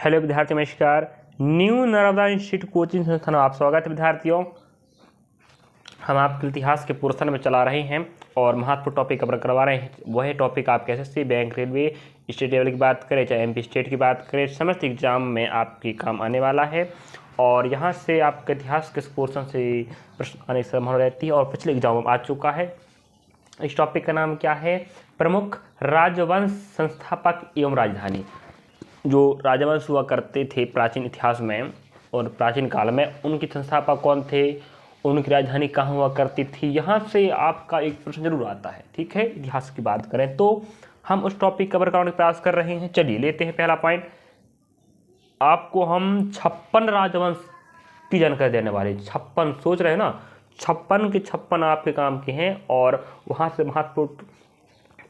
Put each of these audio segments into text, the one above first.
Hello विद्यार्थी, नमस्कार। New Narmada institute coaching संस्थान में आप स्वागत है विद्यार्थियों। हम आपके इतिहास के पोर्शन में चला रहे हैं और महत्वपूर्ण टॉपिक कवर करवा रहे हैं। वह टॉपिक आप SSC, bank, railway, state level की बात करें चाहे एमपी स्टेट की बात करें, समस्त एग्जाम में आपकी काम आने वाला है। और यहाँ से आपके इतिहास के पोर्शन से प्रश्न आने की संभावना रहती है और पिछले एग्जाम में आ चुका है। इस टॉपिक का नाम क्या है? प्रमुख राजवंश संस्थापक एवं राजधानी। जो राजवंश हुआ करते थे प्राचीन इतिहास में और प्राचीन काल में, उनके संस्थापक कौन थे, उनकी राजधानी कहाँ हुआ करती थी, यहाँ से आपका एक प्रश्न जरूर आता है। ठीक है, इतिहास की बात करें तो हम उस टॉपिक कवर करने का प्रयास कर रहे हैं। चलिए लेते हैं पहला पॉइंट। आपको हम 56 राजवंश की जानकारी देने वाले। 56 सोच रहे हैं ना, 56 के 56 आपके काम के हैं और वहाँ से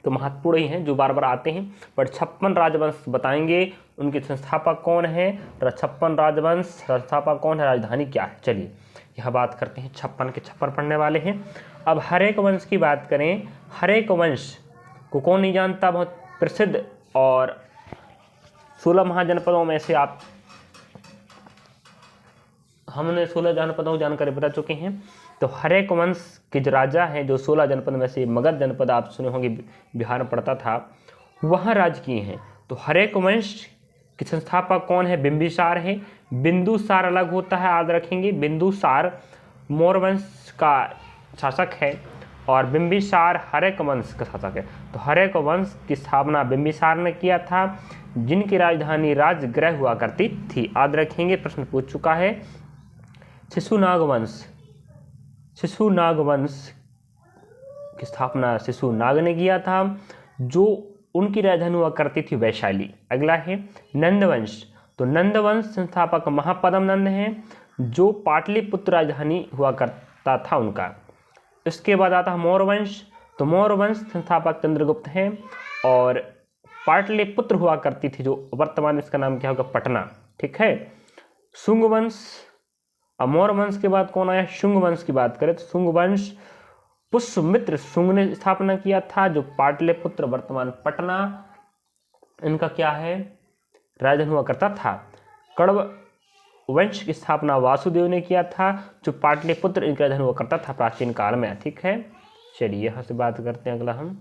महत्वपूर्ण ही हैं जो बार बार आते हैं, पर 56 राजवंश बताएंगे। उनके संस्थापक कौन है, 56 राजवंश संस्थापक कौन है, राजधानी क्या है। चलिए यह बात करते हैं। 56 के 56 पढ़ने वाले हैं। अब हर एक वंश की बात करें, हर एक वंश को कौन नहीं जानता, बहुत प्रसिद्ध और 16 महाजनपदों में से हमने 16 जनपदों की जानकारी बता चुके हैं। तो हर एक वंश के जो राजा हैं, जो 16 जनपद में से मगध जनपद आप सुने होंगे बिहार में पड़ता था, वहाँ राज किए हैं। तो हर एक वंश के संस्थापक कौन है? बिंबिसार है। बिंदुसार अलग होता है, याद रखेंगे। बिंदुसार मौर्य वंश का शासक है और बिंबिसार हर एक वंश का शासक है। तो हर एक वंश की स्थापना बिंबिसार ने किया था, जिनकी राजधानी राजगृह हुआ करती थी। याद रखेंगे, प्रश्न पूछ चुका है। शिशुनाग वंश की स्थापना शिशुनाग ने किया था, जो उनकी राजधानी हुआ करती थी वैशाली। अगला है नंदवंश। तो नंदवंश संस्थापक महापद्म नंद हैं, जो पाटलिपुत्र राजधानी हुआ करता था उनका। इसके बाद आता है मौर्यवंश। तो मौर्यवंश संस्थापक चंद्रगुप्त हैं और पाटलिपुत्र हुआ करती थी, जो वर्तमान इसका नाम क्या होगा, पटना। ठीक है। शुंग वंश। अब मौर्य वंश के बाद कौन आया? शुंग वंश की बात करें तो शुंग वंश पुष्यमित्र शुंग ने स्थापना किया था, जो पाटलिपुत्र वर्तमान पटना इनका क्या है, राजधानी हुआ करता था। कण्व वंश की स्थापना वासुदेव ने किया था, जो पाटलिपुत्र इनका राजधानी हुआ करता था प्राचीन काल में। ठीक है, चलिए यहाँ से बात करते हैं अगला हम।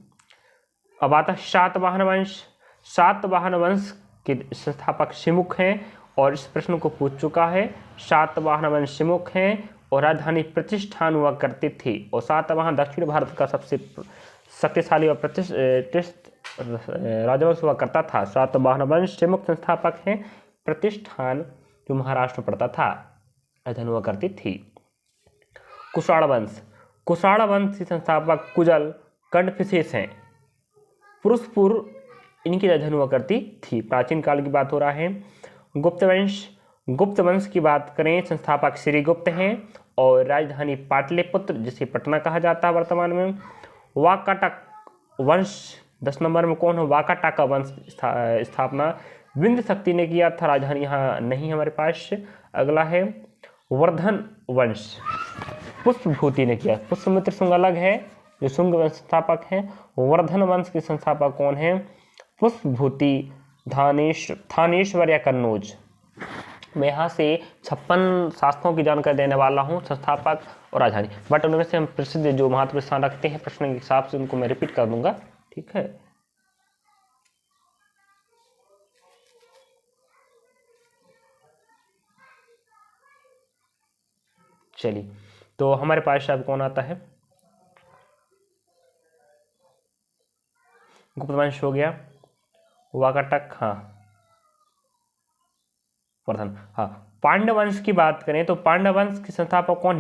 अब आता सातवाहन वंश। सातवाहन वंश के संस्थापक शिमुख हैं और इस प्रश्न को पूछ चुका है। सातवाहन वंश शिमुख हैं और राजधानी प्रतिष्ठान हुआ करती थी। और सातवाहन दक्षिण भारत का सबसे शक्तिशाली और प्रतिष्ठित राजवंश हुआ करता था। सातवाहन वंश शिमुख संस्थापक हैं। प्रतिष्ठान जो महाराष्ट्र में पड़ता था, राजधानी हुआ करती थी। कुषाण वंश। कुषाण वंश के संस्थापक कुजल कंडफिसेस हैं। पुरुषपुर इनकी राजधानी हुआ करती थी। प्राचीन काल की बात हो रहा है। गुप्त वंश। गुप्त वंश की बात करें, संस्थापक श्रीगुप्त हैं और राजधानी पाटलिपुत्र, जिसे पटना कहा जाता है वर्तमान में। वाकाटक वंश 10 नंबर में कौन है? वाकाटका वंश स्थापना विंध्य शक्ति ने किया था, राजधानी यहाँ नहीं हमारे पास। अगला है वर्धन वंश, पुष्पभूति ने किया। पुष्यमित्र शुंग अलग है, जो शुंग वंश संस्थापक हैं। वर्धन वंश के संस्थापक कौन है? पुष्पभूति थानेश्वर या कन्नौज। मैं यहाँ से 56 शासकों की जानकारी देने वाला हूँ, संस्थापक और राजधानी। बट उनमें से हम प्रसिद्ध जो महत्व स्थान रखते हैं प्रश्न के हिसाब से उनको मैं रिपीट कर दूंगा। ठीक है, चलिए तो हमारे पास अब कौन आता है? गुप्त वंश हो गया, वाकाटक, हाँ, वर्धन, हाँ। पांडव वंश की बात करें तो पांडव वंश के संस्थापक कौन?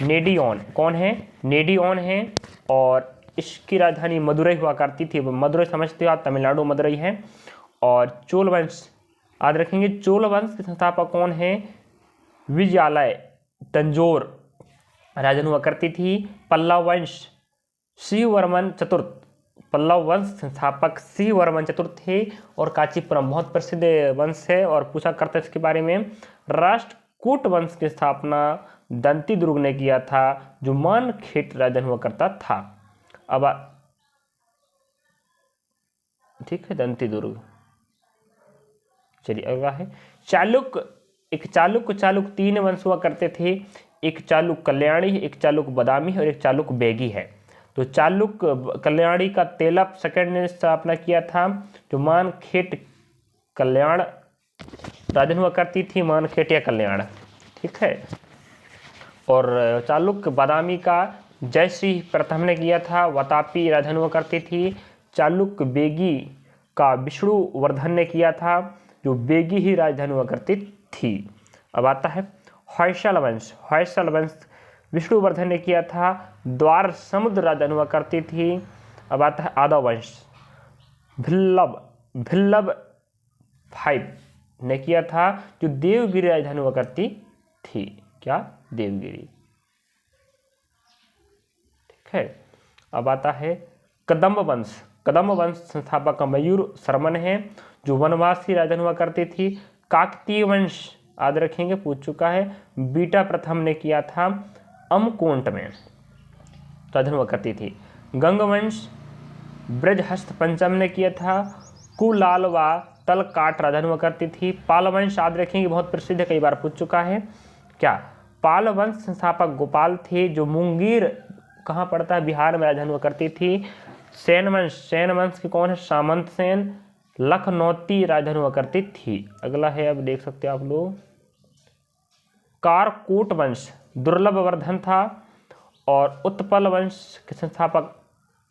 नेडियोन। कौन है? नेडियोन है और इसकी राजधानी मदुरई हुआ करती थी। मदुरई समझते हो आप, तमिलनाडु मदुरई है। और चोल वंश याद रखेंगे। चोल वंश के संस्थापक कौन है? विजयालय तंजौर राजधानी हुआ करती थी। पल्लव वंश शिववर्मन चतुर्थ। पल्लव वंश संस्थापक शिववर्मन चतुर्थ थे और कांचीपुरम बहुत प्रसिद्ध वंश है और पूछा करते इसके बारे में। राष्ट्रकूट वंश की स्थापना दंती दुर्ग ने किया था, जो मानखेट राजधानी हुआ करता था। अब ठीक है, दंती दुर्ग। चलिए अगला है चालुक्य। एक चालुक्य 3 वंश हुआ करते थे, एक चालुक्य कल्याणी, एक चालुक्य बादामी और एक चालुक्य बेगी है। तो चालुक्य कल्याणी का तेलप सेकंड ने स्थापना किया था, जो मानखेट कल्याण राजधानी हुआ करती थी, मानखेट या कल्याण, ठीक है। और चालुक्य बादामी का जयश्री प्रथम ने किया था, वातापी राजधानी हुआ करती थी। चालुक्य बेगी का विष्णुवर्धन ने किया था, जो बेगी ही राजधानी हुआ करती थी। अब आता है होयसल वंश। होयसल वंश विष्णुवर्धन ने किया था, द्वार समुद्र राजधानी हुआ करती थी। अब आता है आदव वंश। भिल्लभ 5 ने किया था, जो देवगिरी राजधानी हुआ करती थी। क्या? देवगिरी, ठीक है। अब आता है कदम्ब वंश। कदम्ब वंश संस्थापक मयूर शर्मन है, जो वनवासी राजधानी हुआ करती थी। काकतीय वंश याद रखेंगे, पूछ चुका है, बीटा प्रथम ने किया था, अमकोंट में राजधानी हुआ करती थी। गंग वंश ब्रजहस्त पंचम ने किया था, कुलालवा तलकाट राजधानी हुआ करती थी। पाल वंश याद रखेंगे, बहुत प्रसिद्ध है, कई बार पूछ चुका है। क्या? पाल वंश संस्थापक गोपाल थे, जो मुंगेर कहाँ पड़ता है, बिहार में राजधानी हुआ करती थी। सेन वंश के कौन है? सामंत सेन, लखनौती राजधानी हुआ करती थी। अगला है, अब देख सकते हो आप लोग, कारकोट वंश दुर्लभ वर्धन था, और उत्पल वंश के संस्थापक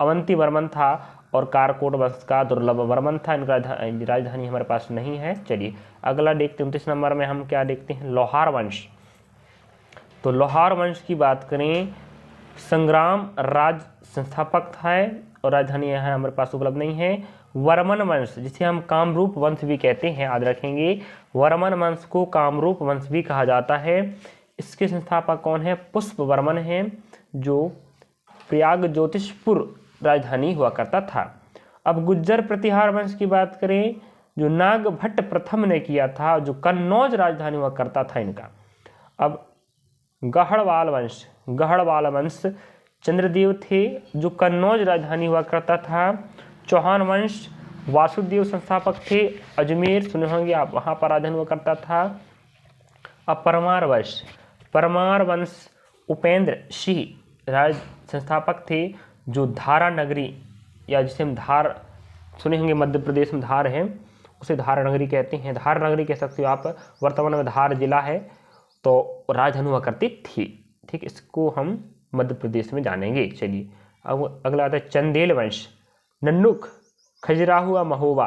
अवंती वर्मन था, और कारकोट वंश का दुर्लभ वर्मन था। इनका राजधानी हमारे पास नहीं है। चलिए अगला देखते हैं, 29 नंबर में हम क्या देखते हैं, लोहार वंश। तो लोहार वंश की बात करें, संग्राम राज संस्थापक है, और राजधानी यहाँ हमारे पास उपलब्ध नहीं है। वर्मन वंश, जिसे हम कामरूप वंश भी कहते हैं, याद रखेंगे, वर्मन वंश को कामरूप वंश भी कहा जाता है। इसके संस्थापक कौन है? पुष्प वर्मन है, जो प्रयाग ज्योतिषपुर राजधानी हुआ करता था। अब गुज्जर प्रतिहार वंश की बात करें, जो नागभट्ट प्रथम ने किया था, जो कन्नौज राजधानी हुआ करता था इनका। अब गढ़वाल वंश चंद्रदेव थे, जो कन्नौज राजधानी हुआ करता था। चौहान वंश वासुदेव संस्थापक थे, अजमेर सुने होंगे आप, वहाँ पर राजधानी हुआ करता था। अब परमार वंश उपेंद्र सिंह राज संस्थापक थे, जो धारा नगरी, या जिसे हम धार सुने होंगे, मध्य प्रदेश में धार है, उसे धार नगरी कहते हैं, धार नगरी कह सकते हो आप, वर्तमान में धार जिला है, तो राजधानी हुआ करती थी। ठीक, इसको हम मध्य प्रदेश में जानेंगे। चलिए अब अगला आता है चंदेल वंश। नन्नुक, खजुराहो या महोबा,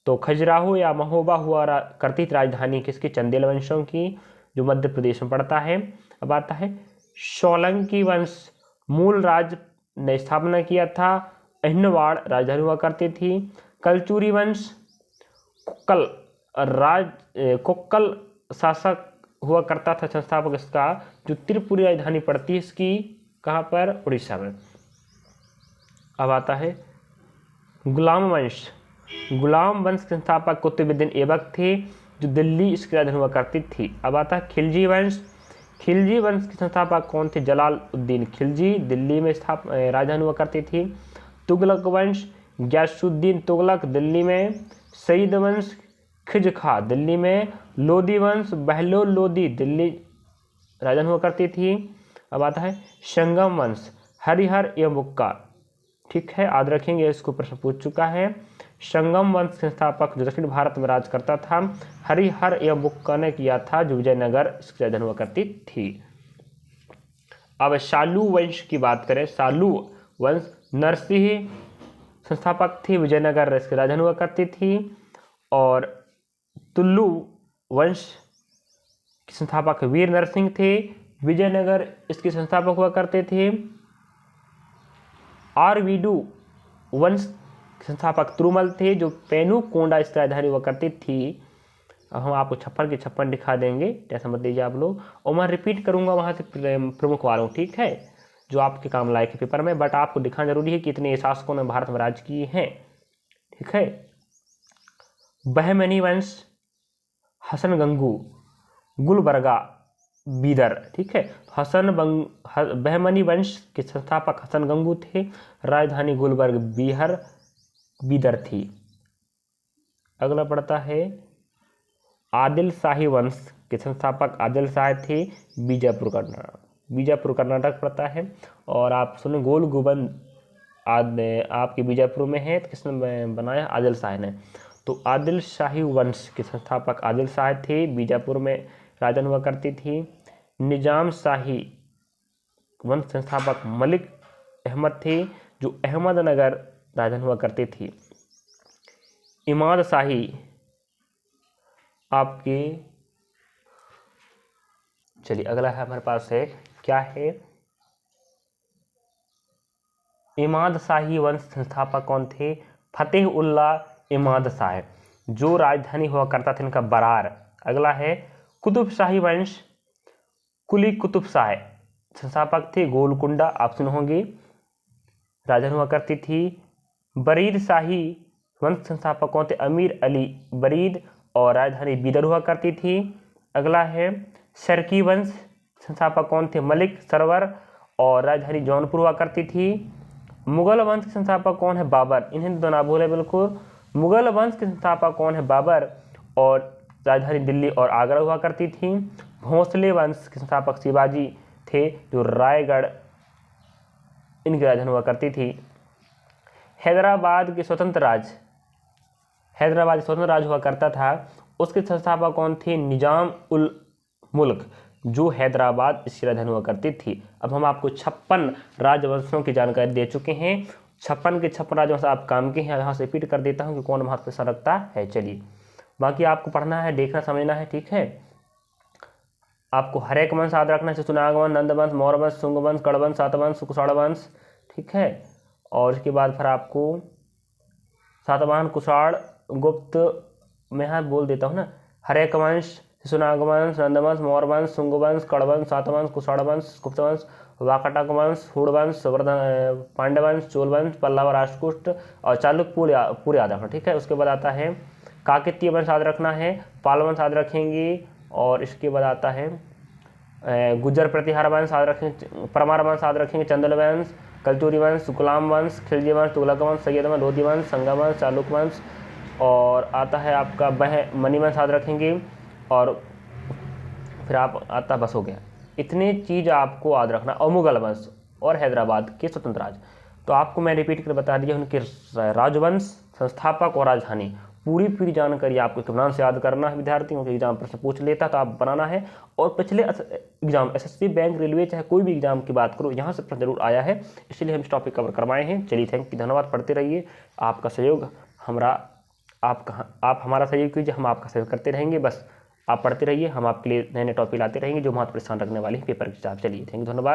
तो खजुराहो या महोबा हुआ करती थी राजधानी किसकी? चंदेल वंशों की, जो मध्य प्रदेश में पड़ता है। अब आता है सोलंकी वंश। मूल राज ने स्थापना किया था, अहिनवाड़ राजधानी हुआ करती थी। कलचुरी वंश कुक्कल शासक हुआ करता था, संस्थापक इसका, जो त्रिपुरी राजधानी पड़ती है इसकी, कहाँ पर? उड़ीसा में। अब आता है गुलाम वंश के संस्थापक कुतुबुद्दीन ऐबक थे, जो दिल्ली इसकी राजधानी हुआ करती थी। अब आता है खिलजी वंश के संस्थापक कौन थे? जलालुद्दीन खिलजी, दिल्ली में राजधानी हुआ करती थी। तुगलक वंश गयासुद्दीन तुगलक, दिल्ली में। सईद वंश खिजखा, दिल्ली में। लोदी वंश बहलोल लोदी, दिल्ली राजधानी हुआ करती थी। अब आता है संगम वंश हरिहर एवं बुक्का, ठीक है, याद रखेंगे, इसको प्रश्न पूछ चुका है। संगम वंश संस्थापक जो दक्षिण भारत में राज करता था, हरिहर एवं बुक्का ने किया था, जो विजयनगर इसकी राजधानी हुआ करती थी। अब शालू वंश की बात करें, शालू वंश नरसिंह संस्थापक थे, विजयनगर इसकी राजधानी हुआ करती थी। और तुल्लू वंश के संस्थापक वीर नरसिंह थे, विजयनगर इसके संस्थापक हुआ करते थे। आरवीडू वंश के संस्थापक तुरुमल थे, जो पेनुकोंडा इसकी राजधानी हुआ करती थी। अब हम आपको 56 के 56 दिखा देंगे, ऐसा मत लीजिए आप लोग, और मैं रिपीट करूंगा वहाँ से प्रमुख वालों, ठीक है, जो आपके काम लायक है पेपर में, बट आपको दिखाना जरूरी है कि इतने शासकों ने भारत में राज किए हैं, ठीक है। बहमनी वंश हसन गंगू गुलबर्गा बीदर, ठीक है, बहमनी वंश के संस्थापक हसन गंगू थे, राजधानी गुलबर्ग बीदर थी। अगला पड़ता है आदिल शाही वंश के संस्थापक आदिल शाह थे। बीजापुर कर्नाटक पड़ता है। और आप सुने गोल गुंबद आपके बीजापुर में है, तो किसने बनाया? आदिल शाह ने। तो आदिल शाही वंश के संस्थापक आदिल शाह थे, बीजापुर में राजधानी हुआ करती थी। निजाम शाही वंश संस्थापक मलिक अहमद थे, जो अहमदनगर राजधानी हुआ करती थी। इमाद शाही आपके, चलिए अगला है हमारे पास है, क्या है? इमाद शाही वंश संस्थापक कौन थे? फतेह उल्लाह इमाद शाह, जो राजधानी हुआ करता था इनका बरार। अगला है कुतुब शाही वंश, कुली कुतुब शाह संस्थापक थे, गोलकुंडा आप सुने होंगे, राजधानी हुआ करती थी। बरीद शाही वंश संस्थापक कौन थे? अमीर अली बरीद, और राजधानी बीदर हुआ करती थी। अगला है शर्की वंश संस्थापक कौन थे? मलिक सरवर, और राजधानी जौनपुर हुआ करती थी। मुगल वंश के संस्थापक कौन है? बाबर। इन्हें तो ना भूले बिल्कुल। मुगल वंश के संस्थापक कौन है? बाबर, और राजधानी दिल्ली और आगरा हुआ करती थी। भोंसले वंश के संस्थापक शिवाजी थे, जो रायगढ़ इनकी राजधानी हुआ करती थी। हैदराबाद के स्वतंत्र राज हुआ करता था, उसके संस्थापक कौन थे? निजाम उल मुल्क, जो हैदराबाद इसकी राजधानी हुआ करती थी। अब हम आपको 56 राजवंशों की जानकारी दे चुके हैं। 56 के 56 राजवंश आप काम के हैं। यहाँ से रिपीट कर देता हूँ कि कौन महत्व स्थान रखता है। चलिए बाकी आपको पढ़ना है, देखना समझना है, ठीक है। आपको हर एक वंश याद रखना है, सुनाग वंश, नंद वंश, मौर्य वंश, शुंग वंश, कड़ वंश, सातवाहन, कुषाण वंश, ठीक है। और उसके बाद फिर आपको सातवाहन, कुषाण, गुप्त, मैं यहाँ बोल देता हूँ ना, हरेक वंश, सुनाग वंश, नंदवंश, मौर्य वंश, शुंग वंश, कड़ वंश, सातवंश, कुषाण वंश, गुप्त वंश, वाकाटक वंश, हूण वंश, पांड्य वंश, चोल वंश, पल्लव, राष्ट्रकूट और चालुक्य पूरे याद रखना, ठीक है। उसके बाद आता है काकतीय वंश याद रखना है, पाल वंश याद रखेंगे, और इसके बाद आता है गुज्जर प्रतिहार वंश याद रखेंगे, परमार वंश याद रखेंगे, चंदल वंश, कलचुरी वंश, गुलाम वंश, खिलजी वंश, तुगलक वंश, सैयद वंश, लोधी वंश, संगम वंश, चालुक्य वंश, और आता है आपका मनी वंश याद रखेंगे, और फिर आप आता बस हो गया। इतने चीज़ आपको याद रखना, और मुगल वंश और हैदराबाद के स्वतंत्र राज। तो आपको मैं रिपीट कर बता दिया उनके राजवंश, संस्थापक और राजधानी, पूरी जानकारी आपको इत्मीनान से याद करना है विद्यार्थियों के। एग्जाम प्रश्न पूछ लेता तो आप बनाना है। और पिछले एग्जाम एसएससी, बैंक, रेलवे, चाहे कोई भी एग्जाम की बात करो, यहाँ से प्रश्न जरूर आया है, इसलिए हम इस टॉपिक कवर करवाए हैं। चलिए थैंक यू, धन्यवाद। पढ़ते रहिए, आपका सहयोग आप हमारा सहयोग कीजिए, हम आपका सहयोग करते रहेंगे। बस आप पढ़ते रहिए, हम आपके लिए नए नए टॉपिक लाते रहेंगे जो महत्वपूर्ण स्थान रखने वाले हैं पेपर के हिसाब। चलिए थैंक यू, धन्यवाद।